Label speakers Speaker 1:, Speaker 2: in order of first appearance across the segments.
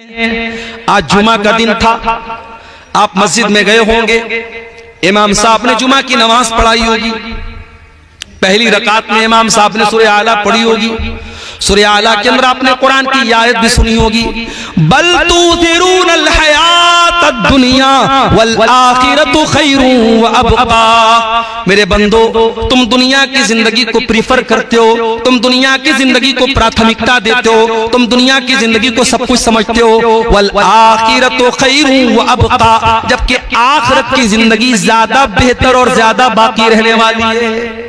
Speaker 1: आज जुमा का दिन था, आप मस्जिद में गए होंगे, इमाम साहब ने जुमा की नमाज पढ़ाई होगी। पहली रकात में इमाम साहब ने सूरह आला पढ़ी होगी। सूरह आला के अंदर आपने कुरान की आयत भी सुनी होगी, बल तुसिरूनल हयातद दुनिया वल आखिरतु खैरुन व अबका। मेरे बंदो, तुम दुनिया की जिंदगी को प्रीफर करते हो, तुम दुनिया की जिंदगी को प्राथमिकता देते हो, तुम दुनिया की जिंदगी को सब कुछ समझते हो। वल आखिरतु खैरुन व अबका, जबकि आखिरत की जिंदगी ज्यादा बेहतर और ज्यादा बाकी रहने वाली है।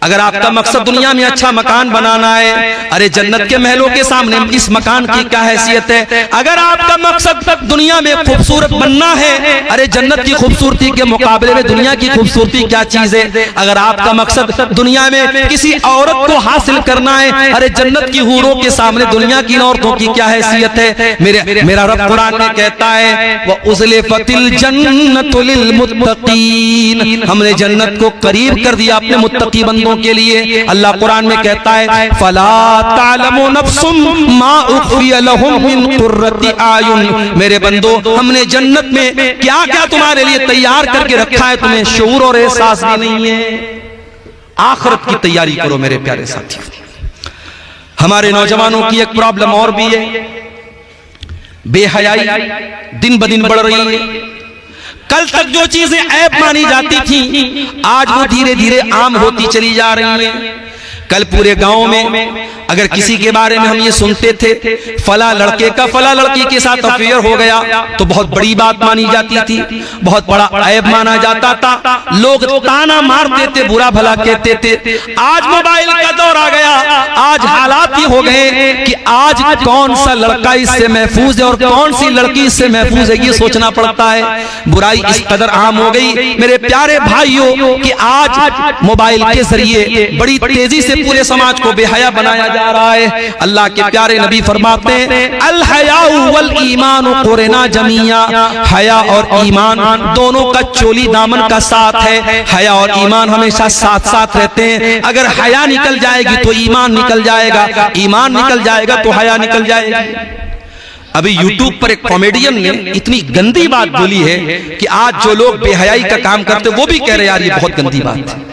Speaker 1: अगर आपका मकसद दुनिया में अच्छा मकान बनाना है, अरे जन्नत के महलों के सामने इस मकान की क्या हैसियत है। अगर आपका मकसद दुनिया में खूबसूरत बनना है, अरे जन्नत की खूबसूरती के मुकाबले में दुनिया की खूबसूरती क्या चीज है। अगर आपका मकसद दुनिया में किसी औरत को हासिल करना है, अरे जन्नत की हूरों के सामने दुनिया की औरतों की क्या हैसियत है। मेरा रब कुरान में कहता है, व उज़लिफ़तिल जन्नतु लिल मुत्तक़ीन, हमने जन्नत को करीब कर दिया अपने मुत्तकी बंदों के लिए। अल्लाह कुरान में कहता है, फला तालमु नफ्सुम मा उख्फिय लहुम मिन कुर्रति आयुन। मेरे बंदो, हमने जन्नत में क्या क्या तुम्हारे लिए तैयार करके रखा है, तुम्हें शऊर और एहसास भी नहीं है। आखिरत की तैयारी करो मेरे प्यारे साथियों। हमारे नौजवानों की एक प्रॉब्लम और भी है, बेहयाई दिन ब दिन बढ़ रही है। कल तक जो चीजें ऐब मानी जाती थी, आज वो धीरे धीरे आम होती चली जा रही हैं। कल पूरे गांव में अगर किसी के बारे में हम ये सुनते थे, फला लड़के का फला लड़की के साथ अफेयर हो गया, तो बहुत बड़ी बात मानी जाती थी, बहुत बड़ा ऐब माना जाता था। लोग ताना मारते थे, बुरा भला कहते थे। आज मोबाइल का दौर आ गया, आज हालात ही हो गए कि आज कौन सा लड़का इससे महफूज है और कौन सी लड़की इससे महफूज है, ये सोचना पड़ता है। बुराई इस कदर आम हो गई मेरे प्यारे भाइयों कि आज मोबाइल के जरिए बड़ी तेजी से पूरे समाज को बेहया बनाया जा रहा है। अल्लाह के प्यारे नबी फरमाते हैं, अल हयाउ वल ईमान कुरना जमिया, हया और ईमान दोनों का चोली दामन का साथ है। हया और ईमान हमेशा साथ साथ रहते हैं। अगर हया निकल जाएगी तो ईमान निकल जाएगा, ईमान निकल जाएगा तो हया निकल जाएगी। अभी YouTube पर एक कॉमेडियन ने इतनी गंदी बात बोली है कि आज जो लोग बेहयाई का काम करते वो भी कह रहे यार ये बहुत गंदी बात है।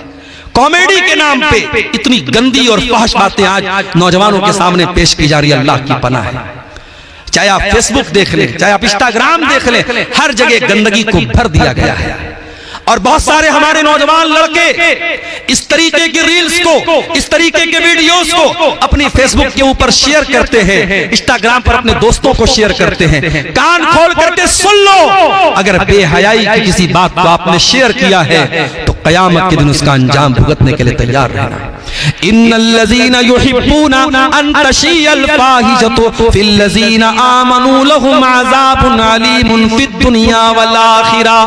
Speaker 1: कॉमेडी के नाम पे इतनी गंदी और फहश बातें आज नौजवानों के सामने पेश की जा रही है। अल्लाह की पनाह है। चाहे आप फेसबुक देख लें, चाहे आप इंस्टाग्राम देख लें, हर जगह गंदगी को भर दिया गया है। और बहुत सारे हमारे नौजवान लड़के इस तरीके की रील्स को, इस तरीके के वीडियोस को अपनी फेसबुक के ऊपर शेयर करते हैं, इंस्टाग्राम पर अपने दोस्तों को शेयर करते हैं। कान खोल करके सुन लो, अगर बेहयाई की किसी बात को आपने शेयर किया है तो कयामत के दिन उसका अंजाम भुगतने के लिए तैयार रहना। इन्नल्लज़ीना युहिब्बूना अन तशिय्यल फाहिशतु फिल्लज़ीना आमनू लहुम अज़ाबुन अलीमुन फिद दुनिया वल आखिरा।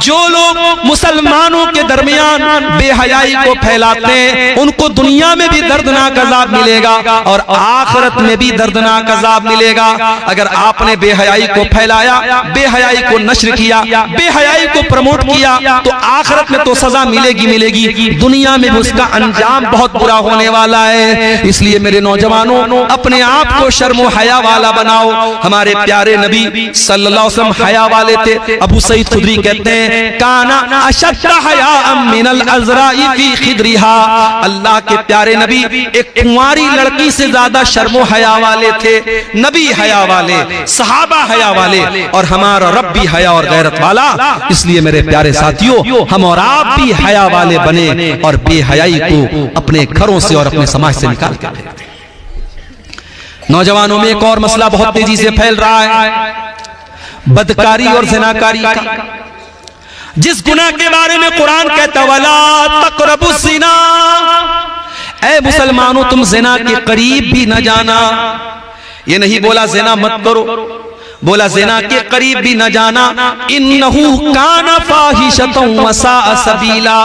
Speaker 1: जो लोग मुसलमानों के दरमियान बेहयाई को फैलाते हैं, उनको दुनिया में भी दर्दनाक अज़ाब मिलेगा और आखिरत में भी दर्दनाक अज़ाब मिलेगा। अगर आपने बेहयाई को फैलाया, बेहयाई को नश्र किया, बेहयाई को प्रमोट किया, तो आखिरत में तो सजा मिलेगी मिलेगी, दुनिया में भी उसका अंजाम बहुत बुरा होने वाला है। इसलिए मेरे नौजवानों, अपने आप को शर्म हया वाला बनाओ। हमारे प्यारे नबी सल्लल्लाहु अलैहि वसल्लम हया वाले थे। अबू सईद खुदरी कहते हैं, काना अशद्द हया मिनल अज़राई फी खिदरिहा। अल्लाह के प्यारे नबी एक कुंवारी लड़की से ज्यादा शर्म हया वाले थे। नबी हया वाले, सहाबा हया वाले, और हमारा रब भी हया और गैरत वाला। इसलिए मेरे प्यारे साथियों, हम और आप भी हया वाले बने और बेहयाई को अपने घरों से और अपने समाज से निकाल के फेंकते। नौजवानों में एक और मसला बहुत तेजी से फैल रहा है, बदकारी और ज़िनाकारी का। जिस गुनाह के बारे में कुरान कहता वला तक़रबुज़ ज़िना, ऐ मुसलमानों तुम ज़िना के करीब भी न जाना। ये नहीं बोला ज़िना मत करो, बोला ज़िना के करीब भी न जाना, इन्नहु काना फाहिशतन व साअ सबीला,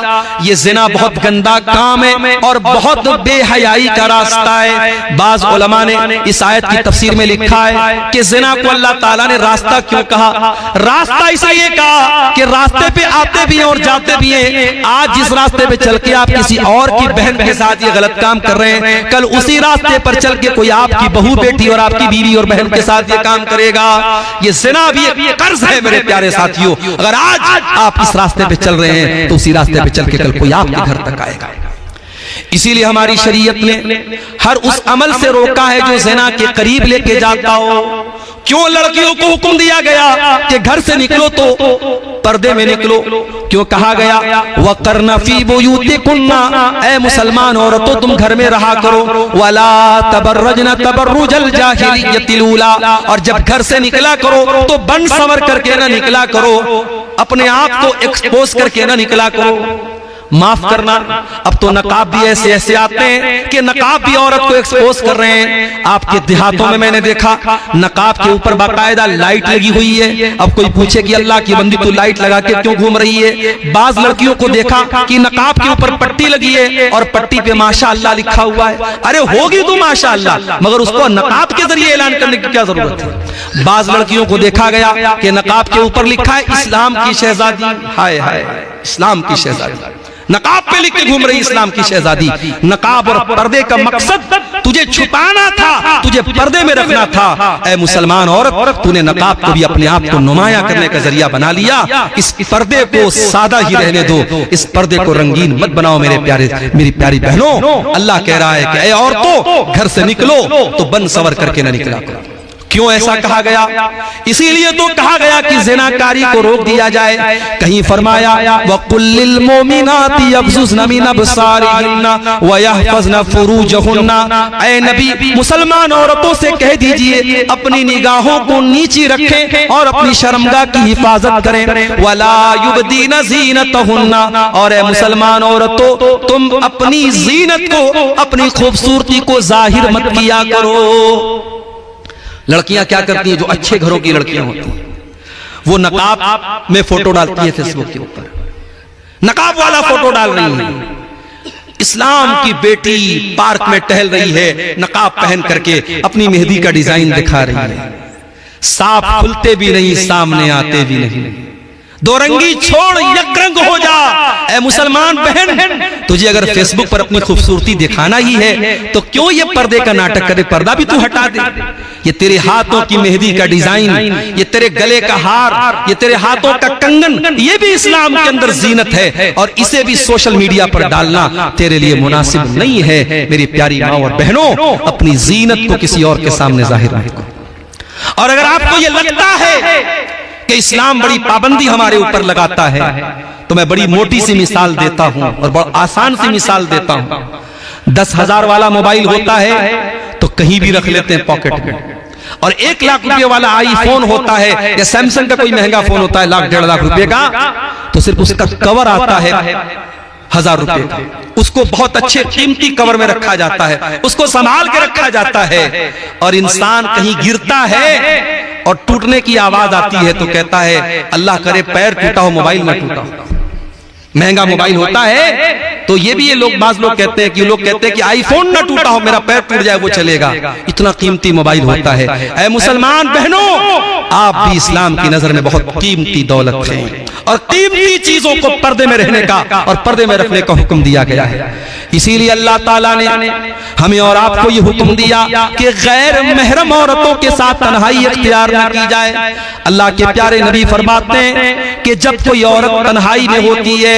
Speaker 1: ये ज़िना बहुत गंदा काम है और बहुत बेहयाई का रास्ता है। बाज़ उलमा ने इस आयत की तफसीर में लिखा है कि ज़िना को अल्लाह ताला ने रास्ता क्यों कहा? रास्ता इसलिए कहा कि रास्ते पे आते भी हैं और जाते भी हैं। आज जिस रास्ते पे चल के आप किसी और की बहन के साथ ये गलत काम कर रहे हैं, कल उसी रास्ते पर चल के कोई आपकी बहू बेटी और आपकी बीवी और बहन के साथ ये काम करेगा। ये ज़िना भी एक कर्ज है मेरे प्यारे साथियों। अगर आज आप इस रास्ते पे चल रहे हैं तो उसी रास्ते पे चल के कल कोई आपके घर तक आएगा। इसीलिए हमारी शरीयत ने हर उस अमल से रोका है जो ज़िना के करीब लेके जाता हो। क्यों लड़कियों को हुक्म दिया गया कि घर से निकलो तो पर्दे में निकलो? क्यों कहा गया वक़रना फी बुयूतिकुन्ना, ऐ मुसलमान औरतों तुम घर में रहा करो, वला तबर्रजना तबर्रुजल जाहिलियतिल ऊला, और जब घर से निकला करो तो बन संवर करके ना निकला करो, अपने आप को एक्सपोज करके ना निकला करो। माफ करना, अब तो नकाब भी ऐसे ऐसे आते हैं कि नकाब भी औरत को एक्सपोज कर रहे हैं। आपके देहातों में मैंने देखा नकाब के ऊपर बाकायदा लाइट लगी हुई है। अब कोई पूछे कि अल्लाह की बंदी तो लाइट लगा के क्यों घूम रही है? बाज लड़कियों को देखा कि नकाब के ऊपर पट्टी लगी है और पट्टी पे माशाअल्लाह लिखा हुआ है। अरे होगी तो माशाअल्लाह, मगर उसको नकाब के जरिए ऐलान करने की क्या जरूरत है? बाज लड़कियों को देखा गया कि नकाब के ऊपर लिखा है इस्लाम की शहजादी। हाय हाय, इस्लाम की शहजादी, नकाब पे लिख के घूम रही इस्लाम की शहजादी। नकाब और पर्दे का मकसद तुझे छुपाना था, तुझे पर्दे में रखना था। ऐ मुसलमान औरत, तूने नकाब को भी अपने आप को नुमाया करने का जरिया बना लिया। इस पर्दे को सादा ही रहने दो, इस पर्दे को रंगीन मत बनाओ मेरे प्यारे, मेरी प्यारी बहनों। अल्लाह कह रहा है कि ऐ औरतों घर से निकलो तो बन सवर करके न निकला करो। क्यों ऐसा कहा गया? इसीलिए तो कहा गया कि ज़िनाकारी को रोक दिया जाए। कहीं फरमाया वकुल्लिल मोमिनाति यग़ज़ुज़्न मिन अब्सारिहिन्ना व यहफ़ज़्न फ़ुरूजहुन्ना, ऐ नबी मुसलमान औरतों से कह दीजिए अपनी निगाहों को नीची रखें और अपनी शर्मगाह की हिफाजत करें। वला युबदीन ज़ीनतहुन्ना, और ऐ मुसलमान औरतों तुम अपनी ज़ीनत को, अपनी खूबसूरती को जाहिर मत किया करो। लड़कियां क्या करती हैं? जो अच्छे घरों की लड़कियां होती हैं वो नकाब में फोटो डालती है फेसबुक के ऊपर, नकाब वाला फोटो डाल रही है। इस्लाम की बेटी पार्क में टहल रही है नकाब पहन करके, अपनी मेहंदी का डिजाइन दिखा रही है। सांप खुलते भी नहीं, सामने आते भी नहीं। दो रंगी छोड़, यकरंग हो जा। ऐ मुसलमान बहन, तुझे अगर फेसबुक पर अपनी खूबसूरती दिखाना ही है तो क्यों ये पर्दे का नाटक करे? पर्दा भी तू हटा दे। ये तेरे हाथों की मेहंदी का डिजाइन, ये तेरे गले का हार, ये तेरे हाथों का कंगन, ये भी इस्लाम के अंदर जीनत है और इसे भी सोशल मीडिया पर डालना तेरे लिए मुनासिब नहीं है। मेरी प्यारी माँ और बहनों, अपनी जीनत को किसी और के सामने जाहिर न करो। और अगर आपको ये लगता है कि इस्लाम बड़ी पाबंदी हमारे ऊपर लगाता है तो मैं बड़ी मोटी सी मिसाल देता हूं और बहुत आसान सी मिसाल देता हूं। 10,000 वाला मोबाइल होता है तो कहीं भी रख लेते हैं पॉकेट में, और 1 लाख रुपए वाला आईफोन होता है या सैमसंग का कोई महंगा फोन होता है 1 लाख 1.5 लाख रुपए का, तो सिर्फ उसका कवर आता है 1000 रुपए का। उसको बहुत अच्छे कीमती कवर में रखा जाता है, उसको संभाल के रखा जाता है। और इंसान कहीं गिरता है और टूटने की आवाज आती है तो कहता है अल्लाह करे पैर टूटा हो, मोबाइल ना टूटा हो। महंगा मोबाइल होता है तो ये भी, ये लोग बाज लोग कहते हैं कि लोग कहते हैं कि आईफोन ना टूटा हो, मेरा पैर टूट जाए वो चलेगा, इतना कीमती मोबाइल होता है। ऐ मुसलमान बहनों, आप भी इस्लाम की नजर में बहुत कीमती दौलत हैं और कीमती चीजों को पर्दे में रहने का और पर्दे में रखने का हुक्म दिया गया है। इसीलिए अल्लाह ताला ने हमें और आपको ये हुक्म दिया कि गैर महरम औरतों के साथ तन्हाई इख्तियार न की जाए। अल्लाह के प्यारे नबी फरमाते हैं कि जब कोई औरत तन्हाई में होती है,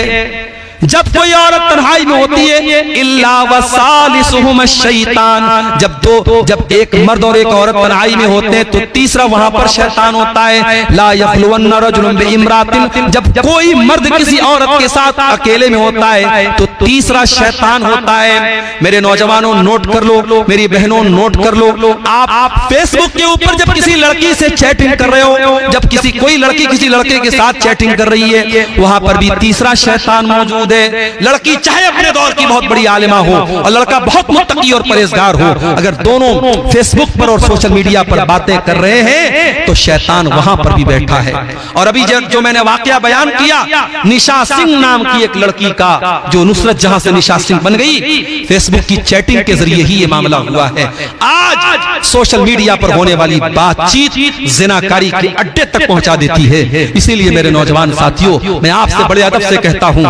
Speaker 1: जब कोई औरत तन्हाई में होती है, इल्ला वसालिसुहुम शैतान, जब एक मर्द और एक औरत तन्हाई में होते हैं तो तीसरा वहां पर शैतान होता है। ला यखलुवन्न रजुलुन बिइम्रातिन, जब कोई मर्द किसी औरत के साथ अकेले में होता है तो तीसरा शैतान होता है। मेरे नौजवानों नोट कर लो, मेरी बहनों नोट कर लो, आप फेसबुक के ऊपर जब किसी लड़की से चैटिंग कर रहे हो, जब कोई लड़की किसी लड़के के साथ चैटिंग कर रही है, वहां पर भी तीसरा शैतान मौजूद। लड़की चाहे अपने दौर की बहुत बड़ी आलिमा हो और लड़का बहुत मुत्तकी और परहेजगार हो, अगर दोनों फेसबुक पर और सोशल मीडिया पर बातें कर रहे हैं तो शैतान वहां पर भी बैठा है। और अभी जो मैंने वाकया बयान किया निशा सिंह नाम की एक लड़की का, जो नुसरत जहां से निशा सिंह बन गई, फेसबुक की चैटिंग के जरिए ही ये मामला हुआ है। आज सोशल मीडिया पर होने वाली बातचीत जिनाकारी के अड्डे तक पहुंचा देती है। इसीलिए मेरे नौजवान साथियों, मैं आपसे बड़े अदब से कहता हूं,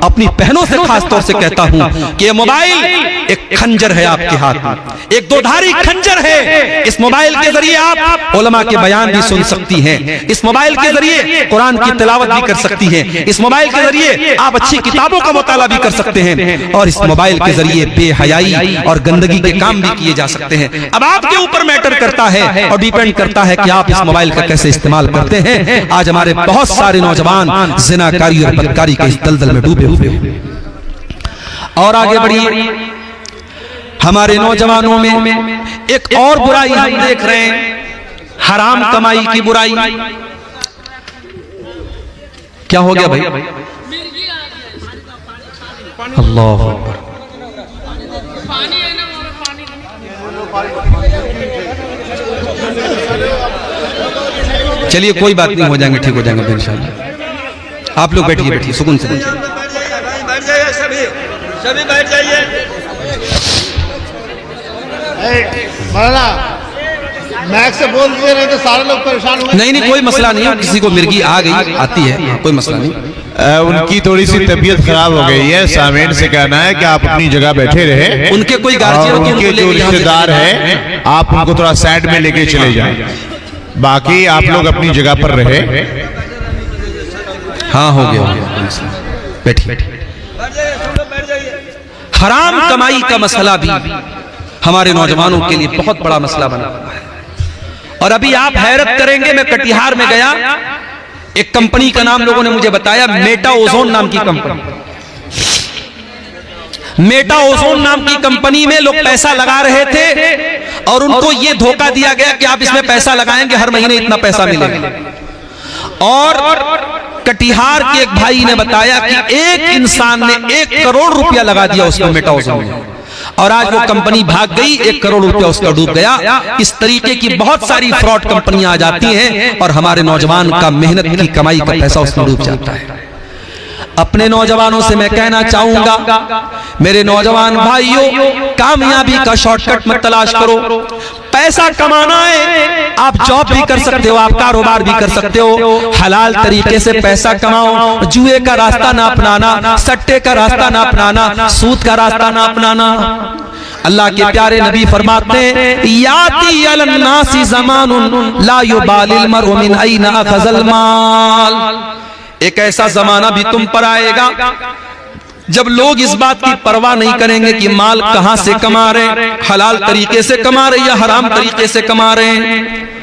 Speaker 1: अपनी बहनों से खास तौर से कहता हूं कि ये मोबाइल एक खंजर है आपके हाथ में, एक दोधारी खंजर है। इस मोबाइल के जरिए आप उलमा के बयान भी सुन सकती हैं, इस मोबाइल के जरिए कुरान की तिलावत भी कर सकती हैं, इस मोबाइल के जरिए आप अच्छी किताबों का मुताला भी कर सकते हैं, और इस मोबाइल के जरिए बेहयाई और गंदगी के काम भी किए जा सकते हैं। अब आपके ऊपर मैटर करता है और डिपेंड करता है कि आप इस मोबाइल का कैसे इस्तेमाल करते हैं। आज हमारे बहुत सारे नौजवान जिनाकारी और बदकारी के इस दलदल में डूबे हुए हैं। और आगे बढ़िए, हमारे नौजवानों में एक और बुराई हम देख रहे हैं, हराम कमाई की बुराई। क्या हो गया भाई? अल्लाह अकबर। चलिए कोई बात नहीं, हो जाएंगे, ठीक हो जाएंगे इंशाअल्लाह। आप लोग बैठिए, बैठिए सुकून से
Speaker 2: बैठ जाइए, सभी बैठ जाइए। मौलाना मैक से बोल दिए, नहीं तो सारे लोग परेशान होंगे।
Speaker 1: नहीं नहीं, कोई मसला नहीं है, किसी को मिर्गी आ गई आती है, कोई मसला नहीं।
Speaker 3: उनकी थोड़ी सी तबीयत खराब हो गई है, सामीन से कहना है कि आप अपनी जगह बैठे रहे।
Speaker 1: उनके कोई गार्जियन,
Speaker 3: उनके जो रिश्तेदार है आप उनको थोड़ा साइड में लेके चले जाए, बाकी आप लोग अपनी जगह पर रहे।
Speaker 1: हाँ हो गया, बैठिए। हराम कमाई का मसला भी हमारे नौजवानों के लिए बहुत बड़ा मसला बना हुआ है। और अभी आप हैरत करेंगे, मैं कटिहार में गया, एक कंपनी का नाम लोगों ने मुझे बताया, मेटा ओजोन नाम की कंपनी। मेटा ओजोन नाम की कंपनी में लोग पैसा लगा रहे थे और उनको यह धोखा दिया गया कि आप इसमें पैसा लगाएंगे हर महीने इतना पैसा मिलेगा। और कटिहार के एक भाई ने बताया कि एक इंसान ने 1 करोड़ रुपया लगा दिया उसको मेटा ओजोन में, और आज वो कंपनी भाग गई, 1 करोड़ रुपया उसका डूब गया। इस तरीके की बहुत सारी फ्रॉड कंपनियां आ जाती हैं और हमारे नौजवान का मेहनत की कमाई का पैसा उसमें डूब जाता है। अपने नौजवानों से मैं कहना चाहूंगा, मेरे नौजवान भाइयों, कामयाबी का शॉर्टकट मत तलाश करो। पैसा कमाना है, आप जॉब भी कर सकते हो, आप कारोबार भी कर सकते हो, हलाल तरीके से पैसा कमाओ। जुए का रास्ता ना अपनाना, सट्टे का रास्ता ना अपनाना, सूद का रास्ता ना अपनाना। अल्लाह के प्यारे नबी फरमाते हैं, याती अलन नासी ज़मानुन ला युबालिल मरउ मिन ऐना अखज़ल माल। एक ऐसा जमाना भी तुम पर आएगा जब लोग इस बात की परवाह नहीं करेंगे कि माल कहां से कमा रहे, हलाल तरीके से कमा रहे या हराम तरीके से कमा रहे हैं।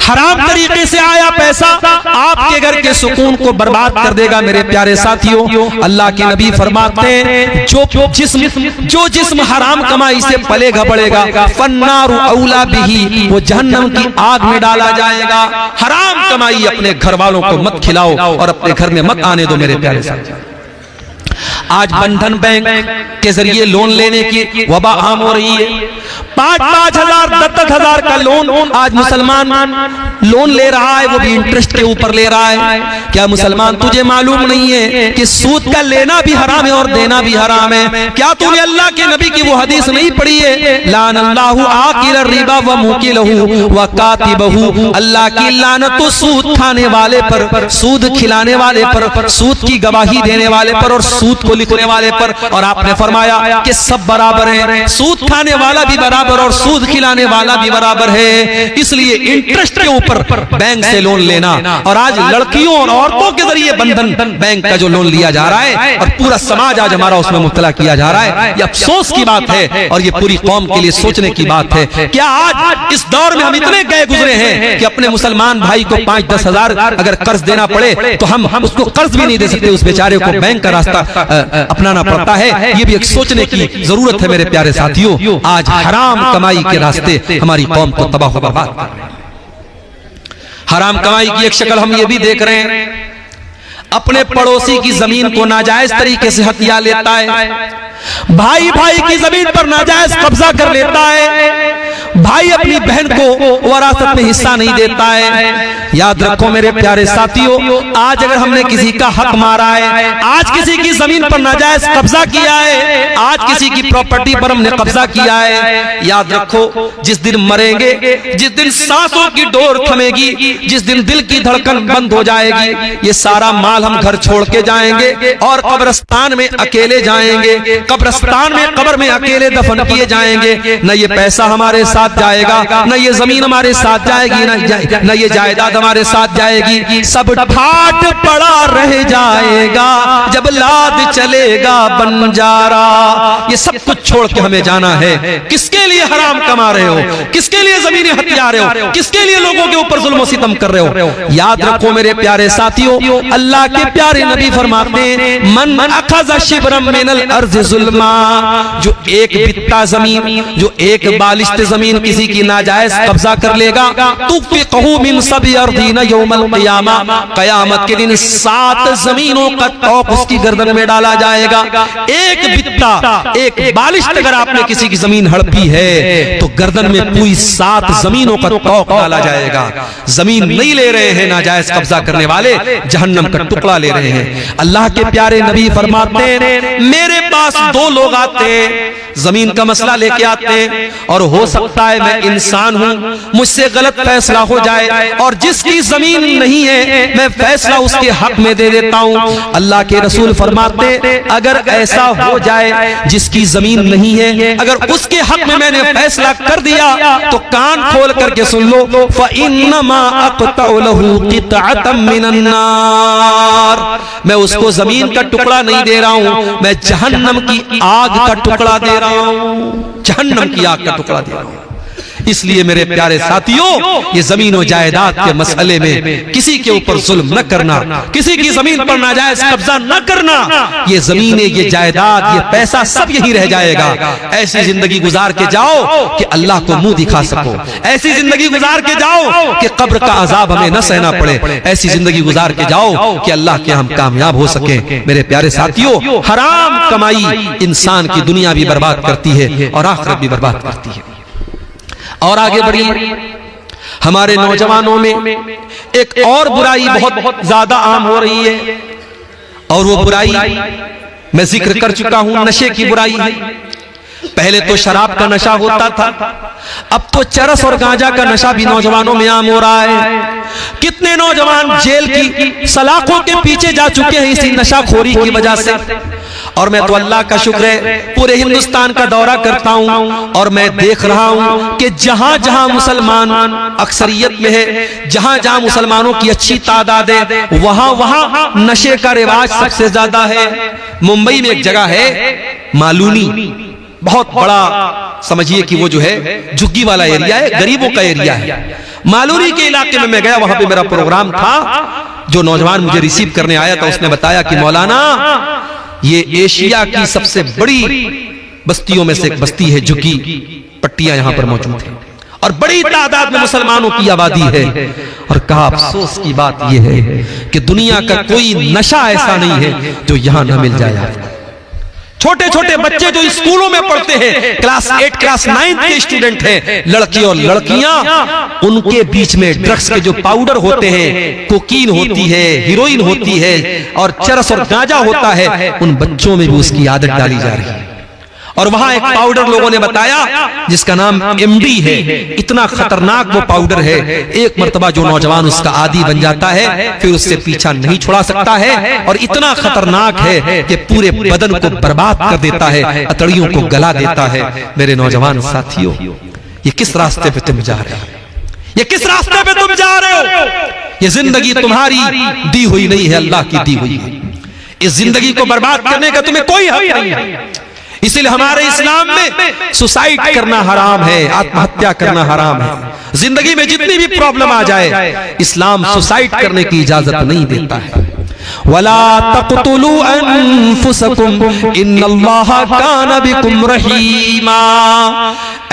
Speaker 1: हराम तरीके से आया पैसा आपके घर के सुकून को बर्बाद कर देगा। मेरे प्यारे साथियों, अल्लाह के नबी फरमाते हैं, जो जिस्म हराम कमाई से पलेगा बढ़ेगा, फन्नारु औला बिही, वो जहन्नम की आग में डाला जाएगा। हराम कमाई अपने घर वालों को मत खिलाओ और अपने घर में मत आने दो। मेरे प्यारे साथियों, आज बंधन बैंक के जरिए लोन लेने की वबा आम हो रही है। 5-5 हजार 10-10 हजार का लोन आज मुसलमान लोन ले रहा है, वो भी इंटरेस्ट के ऊपर ले रहा है। क्या मुसलमान तुझे मालूम नहीं है कि सूद का लेना भी हराम है और देना भी हराम है? क्या तूने अल्लाह के नबी की वो हदीस नहीं पढ़ी है, लानल्लाहु आकिल रिबा व मुकिलहु व कातिबहु। अल्लाह की लानत सूद खाने वाले पर, सूद खिलाने वाले पर, सूद की गवाही देने वाले पर और सूद को लिखने वाले पर। और आपने फरमाया कि सब बराबर हैं, सूद खाने वाला भी बराबर और सूद खिलाने वाला भी बराबर है। इसलिए इंटरेस्ट के ऊपर बैंक से लोन लेना, और आज लड़कियों और औरतों के जरिए बंधन बैंक का जो लोन लिया जा रहा है और पूरा समाज आज हमारा उसमें मुब्तला किया जा रहा है, ये अफसोस की बात है और ये पूरी कौम के लिए सोचने की बात है। क्या आज इस दौर में हम इतने गए गुजरे हैं कि अपने मुसलमान भाई को 5-10 हजार अगर कर्ज देना पड़े तो हम उसको कर्ज भी नहीं दे सकते, उस बेचारे को बैंक का रास्ता अपनाना पड़ता है। ये भी एक सोचने की जरूरत है। मेरे प्यारे साथियों, आज हराम कमाई के रास्ते हमारी कौम को तबाह व बर्बाद कर रहे हैं। हराम कमाई की एक शक्ल हम ये भी देख रहे हैं, अपने पड़ोसी की जमीन को नाजायज तरीके से हथिया लेता है, भाई भाई की जमीन पर नाजायज कब्जा कर लेता है, भाई अपनी बहन को वरासत में हिस्सा नहीं देता है। याद रखो मेरे प्यारे साथियों, आज अगर हमने किसी का हक मारा है, आज किसी की जमीन पर नाजायज कब्जा किया है, आज किसी की प्रॉपर्टी पर हमने कब्जा किया है, याद रखो जिस दिन मरेंगे, जिस दिन सांसों की डोर थमेगी, जिस दिन दिल की धड़कन बंद हो जाएगी, ये सारा माल हम घर छोड़ के जाएंगे और कब्रिस्तान में अकेले जाएंगे। कब्रिस्तान में कब्र में अकेले दफन किए जाएंगे। न ये पैसा हमारे साथ जाएगा, न ये जमीन हमारे साथ जाएगी, न ये जायदाद हमारे साथ जाएगी। सब ठाट पड़ा रह जाएगा जब लाद चलेगा बंजारा। ये सब कुछ छोड़ के हमें जाना है। किसके लिए हराम कमा रहे हो? किसके लिए जमीनें हथिया रहे हो? किसके लिए लोगों के ऊपर जुल्म सितम कर रहे हो? याद रखो मेरे प्यारे साथियों, अल्लाह के प्यारे नबी फरमाते हैं, मन अखज़ शिब्रम मिनल अर्ज़ जुल्मा, जो एक बित्ता जमीन, जो एक बालिश्त जमीन किसी की नाजायज कब्जा कर लेगा, तुफ़िक़हु मिन सभी अर्दीन यौमल क़ियामा, क़यामत के दिन 7 जमीनों का तौक़ उसकी गर्दन में डाला जाएगा। एक बित्ता, एक बालिश्त अगर आपने किसी की जमीन हड़पी है तो गर्दन में पूरी 7 जमीनों का तौक़ डाला जाएगा। जमीन नहीं ले रहे हैं नाजायज कब्जा करने वाले, जहन्नम का टुकड़ा ले रहे हैं। अल्लाह के प्यारे नबी फरमाते हैं, मेरे पास 2 लोग आते हैं, जमीन का मसला लेके आते हैं, और हो सकता है मैं इंसान हूं, मुझसे गलत फैसला हो जाए और जिसकी जमीन नहीं है मैं फैसला उसके हक में दे देता हूं। अल्लाह के रसूल फरमाते, अगर ऐसा हो जाए जिसकी जमीन नहीं है, अगर उसके हक में मैंने फैसला कर दिया तो कान खोल करके सुन लो, फ़इन्नमा अक़तअु लहू क़ितअतम मिनन नार, मैं उसको जमीन का टुकड़ा नहीं दे रहा हूं, मैं जहन्नम की आग का टुकड़ा दे रहा हूं, जहन्नम की आग का टुकड़ा दे रहा हूं। इसलिए मेरे प्यारे साथियों, ये जमीन और जायदाद के मसले में किसी के ऊपर जुल्म न करना, किसी की जमीन पर नाजायज कब्जा न करना। ये जमीनें, ये जायदाद, ये पैसा सब यही रह जाएगा। ऐसी जिंदगी गुजार के जाओ कि अल्लाह को मुंह दिखा सको, ऐसी जिंदगी गुजार के जाओ कि कब्र का अजाब हमें न सहना पड़े, ऐसी जिंदगी गुजार के जाओ कि अल्लाह के हम कामयाब हो सके। मेरे प्यारे साथियों, हराम कमाई इंसान की दुनिया भी बर्बाद करती है और आखिरत भी बर्बाद करती है। और आगे बढ़िए, हमारे नौजवानों में एक और बुराई बहुत ज्यादा आम हो रही है, और वो बुराई मैं जिक्र कर चुका हूं, नशे की बुराई है। पहले तो शराब का नशा होता था, अब तो चरस और गांजा का नशा भी नौजवानों में आम हो रहा है। कितने नौजवान जेल की सलाखों के पीछे जा चुके हैं इसी नशाखोरी की वजह से। और मैं तो अल्लाह का शुक्र है पूरे हिंदुस्तान का दौरा करता हूं और मैं देख रहा हूं कि जहां जहां मुसलमान अक्सरियत में है, जहां जहां मुसलमानों की अच्छी तादाद है, वहां वहां नशे का रिवाज सबसे ज्यादा है। मुंबई में एक जगह है मालूनी, बहुत बड़ा समझिए कि वो जो है झुग्गी वाला एरिया है, गरीबों का एरिया है। मालूनी के इलाके में मैं गया, वहां पे मेरा प्रोग्राम था। जो नौजवान मुझे रिसीव करने आया था उसने बताया कि मौलाना, ये एशिया की सबसे बड़ी बस्तियों में से एक बस्ती है, झुग्गी पट्टियां यहां पर मौजूद है और बड़ी तादाद में मुसलमानों की आबादी है। और कहा अफसोस की बात यह है कि दुनिया का कोई नशा ऐसा नहीं है जो यहां न मिल जाए आपको। छोटे छोटे बच्चे जो स्कूलों में पढ़ते हैं, क्लास 8 क्लास 9 के स्टूडेंट हैं, लड़के और लड़कियां, उनके बीच में ड्रग्स के जो पाउडर होते हैं, कोकीन होती है, हीरोइन होती है और चरस और गांजा होता है, उन बच्चों में भी उसकी आदत डाली जा रही है। और वहां एक पाउडर लोगों ने बताया जिसका नाम MD है। इतना खतरनाक वो पाउडर है, एक मर्तबा जो नौजवान उसका आदी बन जाता है फिर उससे पीछा नहीं छुड़ा सकता है, और इतना खतरनाक है कि पूरे बदन को बर्बाद कर देता है, अतड़ियों को गला देता है। मेरे नौजवान साथियों, ये किस रास्ते पे तुम जा रहे हो? ये किस रास्ते पे तुम जा रहे हो? ये जिंदगी तुम्हारी दी हुई नहीं है, अल्लाह की दी हुई है। इस जिंदगी को बर्बाद करने का तुम्हें कोई हक नहीं है। इसलिए हमारे इस्लाम में सुसाइड करना हराम है, आत्महत्या करना हराम है। जिंदगी में जितनी भी प्रॉब्लम आ जाए, इस्लाम सुसाइड करने की इजाजत नहीं देता है। वला तक़तुलू अनफुसकुम इन्नल्लाह कान बिकुम रहीमा।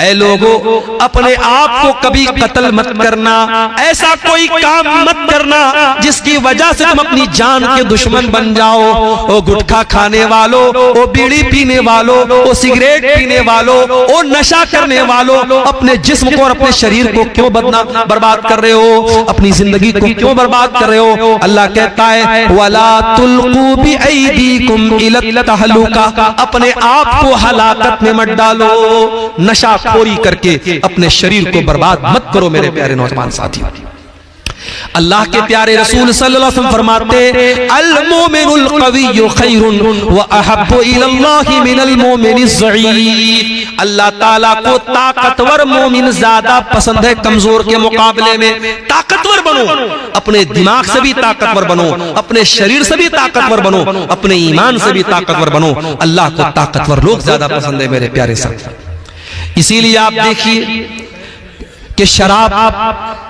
Speaker 1: ऐ लोगों, अपने आप को कभी कत्ल मत करना, ऐसा कोई काम मत करना जिसकी वजह से तुम अपनी जान के दुश्मन बन जाओ। ओ गुटखा खाने वालों, ओ बीड़ी पीने वालों, ओ सिगरेट पीने वालों, ओ नशा करने वालों, अपने जिस्म को और अपने शरीर को क्यों बर्बाद कर रहे हो? अपनी जिंदगी को क्यों बर्बाद कर रहे हो? अल्लाह कहता है वला तुल्कू बिअयदीकुम इला तहलुका, अपने आप को हलाकत में मत डालो। नशाखोरी करके अपने शरीर को बर्बाद मत करो मेरे प्यारे नौजवान साथियों। अल्लाह के प्यारे रसूल सल्लल्लाहु अलैहि वसल्लम फरमाते अल मोमिनुल कविय्यु खैरुन व अहब्बु इलल्लाहि मिनल मोमिनिज़ ज़ईफ़। अल्लाह ताला को ताकतवर मोमिन ज्यादा पसंद है कमजोर के मुकाबले में। ताकतवर बनो, अपने दिमाग से भी ताकतवर बनो, अपने शरीर से भी ताकतवर बनो, अपने ईमान से भी ताकतवर बनो। अल्लाह को ताकतवर लोग ज्यादा पसंद है मेरे प्यारे साथी। इसीलिए आप देखिए कि शराब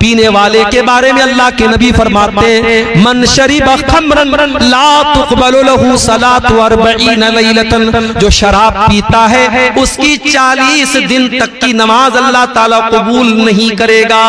Speaker 1: पीने वाले के बारे में अल्लाह के नबी फरमाते मन शरीबा खमरन ला तुक़बलु लहू सलातु अर्बईन लैलतन, जो शराब पीता है उसकी 40 दिन तक की नमाज अल्लाह ताला कबूल नहीं करेगा।